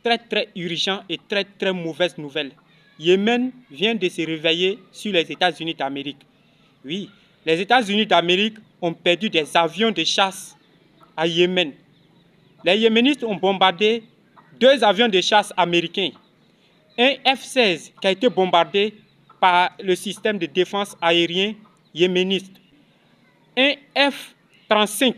très urgent et très mauvaise nouvelle. Yémen vient de se réveiller sur les États-Unis d'Amérique. Oui, les États-Unis d'Amérique ont perdu des avions de chasse à Yémen. Les Yéménites ont bombardé 2 avions de chasse américains. Un F-16 qui a été bombardé par le système de défense aérien yéménite. Un F-35,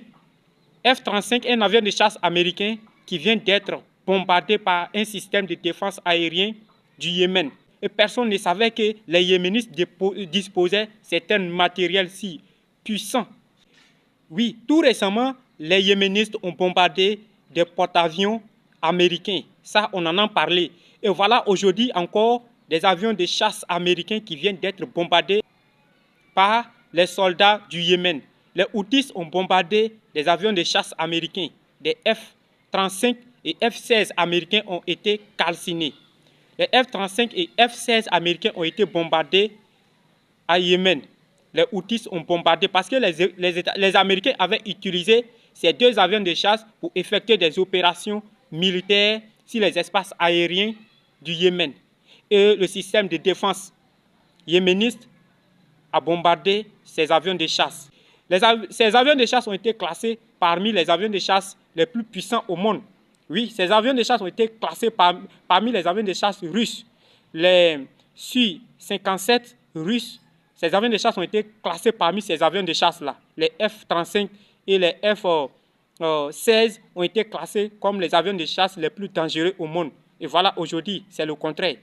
un avion de chasse américain qui vient d'être bombardé par un système de défense aérien du Yémen. Et personne ne savait que les Yéménites disposaient de certains matériels si puissants. Oui, tout récemment, les Yéménites ont bombardé des porte-avions américains. Ça, on en a parlé. Et voilà aujourd'hui encore des avions de chasse américains qui viennent d'être bombardés par les soldats du Yémen. Les Houthis ont bombardé des avions de chasse américains. Des F-35 et F-16 américains ont été calcinés. Les F-35 et F-16 américains ont été bombardés à Yémen. Les Houthis ont bombardé parce que les Américains avaient utilisé ces 2 avions de chasse pour effectuer des opérations militaires sur les espaces aériens du Yémen. Et le système de défense yéménite a bombardé ces avions de chasse. Ces avions de chasse ont été classés parmi les avions de chasse les plus puissants au monde. Oui, ces avions de chasse ont été classés parmi les avions de chasse russes. Les Su-57 russes, ces avions de chasse ont été classés parmi ces avions de chasse-là. Les F-35 et les F-16 ont été classés comme les avions de chasse les plus dangereux au monde. Et voilà, aujourd'hui, c'est le contraire.